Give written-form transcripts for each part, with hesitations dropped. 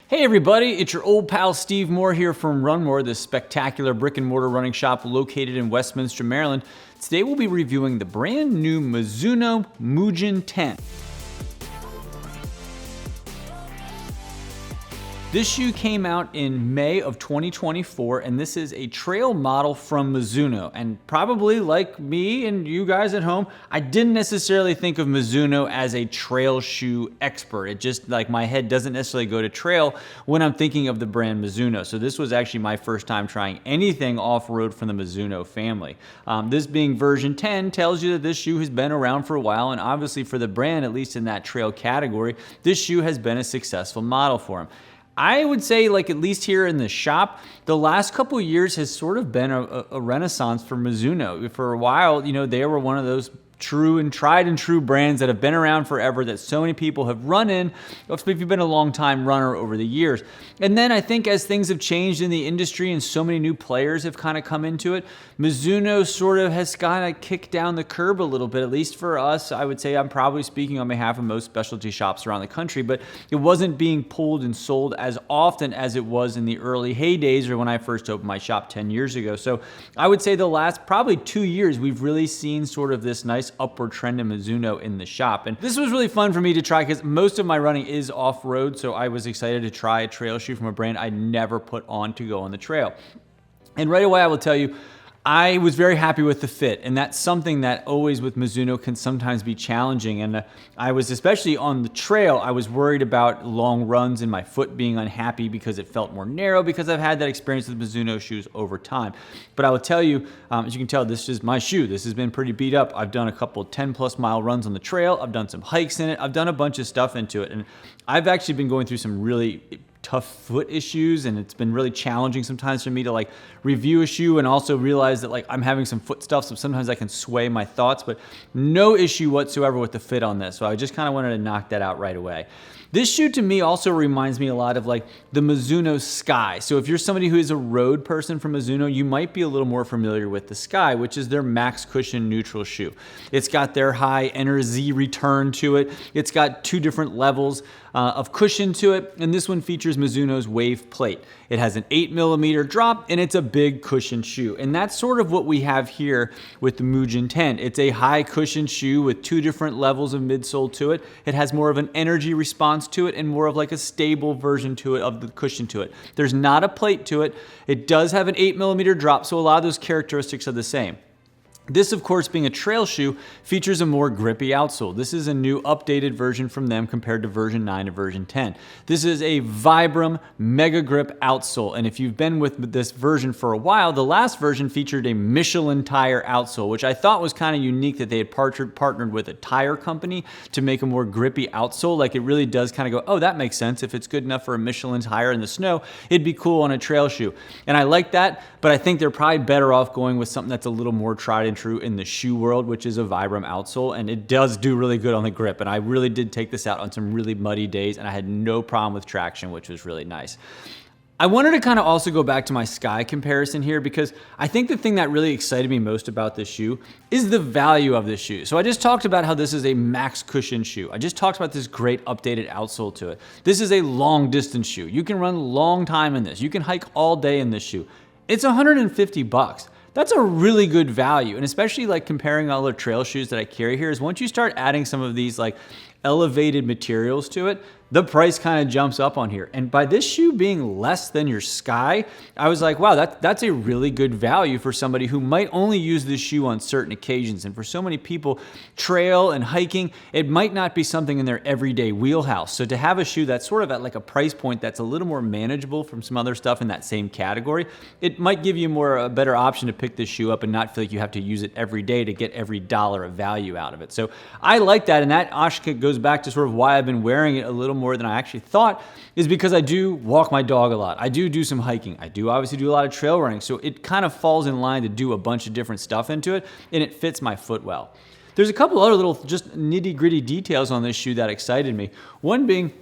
Hey everybody, it's your old pal Steve Moore here from Run More, this spectacular brick and mortar running shop located in Westminster, Maryland. Today we'll be reviewing the brand new Mizuno Mujin 10. This shoe came out in May of 2024, and this is a trail model from Mizuno. And probably like me and you guys at home, I didn't necessarily think of Mizuno as a trail shoe expert. It just, like, my head doesn't necessarily go to trail when I'm thinking of the brand Mizuno. So this was actually my first time trying anything off-road from the Mizuno family. This being version 10 tells you that this shoe has been around for a while, and obviously for the brand, at least in that trail category, this shoe has been a successful model for them. I would say, like, at least here in the shop, the last couple of years has sort of been a renaissance for Mizuno. For a while, you know, they were one of those true and tried and true brands that have been around forever, that so many people have run in, especially if you've been a long time runner over the years. And then I think as things have changed in the industry and so many new players have kind of come into it, Mizuno sort of has kind of kicked down the curb a little bit, at least for us. I would say I'm probably speaking on behalf of most specialty shops around the country, but it wasn't being pulled and sold as often as it was in the early heydays or when I first opened my shop 10 years ago. So I would say the last probably 2 years, we've really seen sort of this nice upward trend in Mizuno in the shop. And this was really fun for me to try because most of my running is off-road, so I was excited to try a trail shoe from a brand I never put on to go on the trail. And right away I will tell you, I was very happy with the fit, and that's something that always with Mizuno can sometimes be challenging. And I was, especially on the trail, I was worried about long runs and my foot being unhappy because it felt more narrow, because I've had that experience with Mizuno shoes over time. But I will tell you, as you can tell, this is my shoe. This has been pretty beat up. I've done a couple 10+ mile runs on the trail. I've done some hikes in it. I've done a bunch of stuff into it. And I've actually been going through some really tough foot issues, and it's been really challenging sometimes for me to like review a shoe and also realize that like I'm having some foot stuff, so sometimes I can sway my thoughts, but no issue whatsoever with the fit on this. So I just kind of wanted to knock that out right away. This shoe to me also reminds me a lot of like the Mizuno Sky. So if you're somebody who is a road person from Mizuno, you might be a little more familiar with the Sky, which is their max cushion neutral shoe. It's got their high Enter Z return to it. It's got two different levels of cushion to it, and this one features Mizuno's Wave Plate. It has an 8mm drop, and it's a big cushion shoe. And that's sort of what we have here with the Mujin 10. It's a high cushion shoe with two different levels of midsole to it. It has more of an energy response to it and more of like a stable version to it of the cushion to it. There's not a plate to it. It does have an 8mm drop, so a lot of those characteristics are the same. This, of course, being a trail shoe, features a more grippy outsole. This is a new updated version from them compared to version 9 to version 10. This is a Vibram Mega Grip outsole, and if you've been with this version for a while, the last version featured a Michelin tire outsole, which I thought was kind of unique that they had partnered with a tire company to make a more grippy outsole. Like, it really does kind of go, oh, that makes sense. If it's good enough for a Michelin tire in the snow, it'd be cool on a trail shoe. And I like that, but I think they're probably better off going with something that's a little more tried and true in the shoe world, which is a Vibram outsole, and it does do really good on the grip. And I really did take this out on some really muddy days, and I had no problem with traction, which was really nice. I wanted to kind of also go back to my Sky comparison here, because I think the thing that really excited me most about this shoe is the value of this shoe. So I just talked about how this is a max cushion shoe. I just talked about this great updated outsole to it. This is a long distance shoe. You can run long time in this. You can hike all day in this shoe. It's $150. That's a really good value. And especially like comparing all the trail shoes that I carry here, is once you start adding some of these like elevated materials to it, the price kind of jumps up on here. And by this shoe being less than your Sky, I was like, wow, that's a really good value for somebody who might only use this shoe on certain occasions. And for so many people, trail and hiking, it might not be something in their everyday wheelhouse. So to have a shoe that's sort of at like a price point that's a little more manageable from some other stuff in that same category, it might give you a better option to pick this shoe up and not feel like you have to use it every day to get every dollar of value out of it. So I like that, and that Ashka goes back to sort of why I've been wearing it a little more than I actually thought, is because I do walk my dog a lot. I do some hiking. I do obviously do a lot of trail running. So it kind of falls in line to do a bunch of different stuff into it, and it fits my foot well. There's a couple other little just nitty gritty details on this shoe that excited me. One being,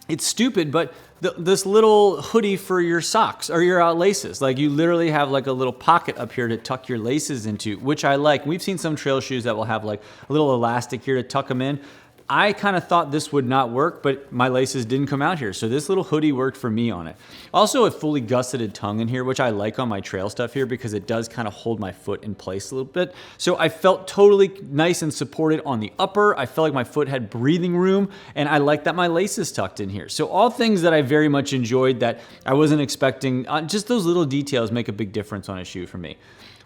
it's stupid, but this little hoodie for your socks or your laces, like you literally have like a little pocket up here to tuck your laces into, which I like. We've seen some trail shoes that will have like a little elastic here to tuck them in. I kind of thought this would not work, but my laces didn't come out here. So this little hoodie worked for me on it. Also a fully gusseted tongue in here, which I like on my trail stuff here because it does kind of hold my foot in place a little bit. So I felt totally nice and supported on the upper. I felt like my foot had breathing room, and I like that my laces tucked in here. So all things that I very much enjoyed that I wasn't expecting. Just those little details make a big difference on a shoe for me.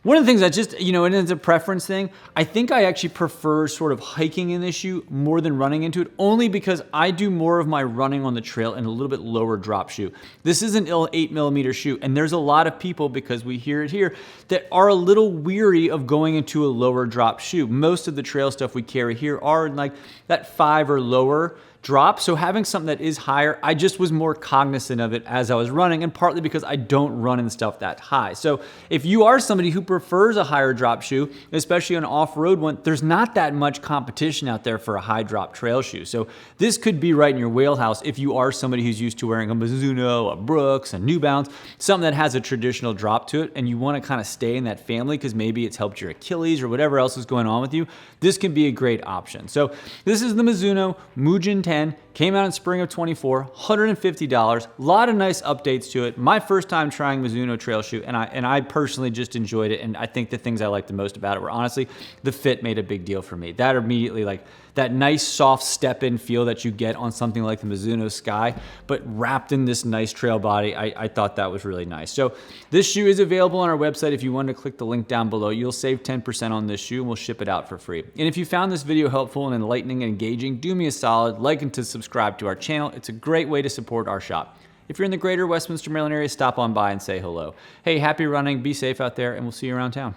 One of the things that just, and it's a preference thing, I think I actually prefer sort of hiking in this shoe more than running into it, only because I do more of my running on the trail in a little bit lower drop shoe. This is an 8mm shoe, and there's a lot of people, because we hear it here, that are a little weary of going into a lower drop shoe. Most of the trail stuff we carry here are like that 5 or lower drop. So having something that is higher, I just was more cognizant of it as I was running, and partly because I don't run in stuff that high. So if you are somebody who prefers a higher drop shoe, especially an off-road one, there's not that much competition out there for a high drop trail shoe. So this could be right in your wheelhouse if you are somebody who's used to wearing a Mizuno, a Brooks, a New Balance, something that has a traditional drop to it, and you want to kind of stay in that family because maybe it's helped your Achilles or whatever else is going on with you. This can be a great option. So this is the Mizuno Mujin 10, came out in spring of 24, $150. A lot of nice updates to it. My first time trying Mizuno trail shoe, and I personally just enjoyed it. And I think the things I liked the most about it were honestly the fit made a big deal for me. That immediately, like that nice soft step-in feel that you get on something like the Mizuno Sky, but wrapped in this nice trail body. I thought that was really nice. So this shoe is available on our website. If you want to click the link down below, you'll save 10% on this shoe, and we'll ship it out for free. And if you found this video helpful and enlightening and engaging, do me a solid, like and to subscribe to our channel. It's a great way to support our shop. If you're in the greater Westminster, Maryland area, stop on by and say hello. Hey, happy running, be safe out there, and we'll see you around town.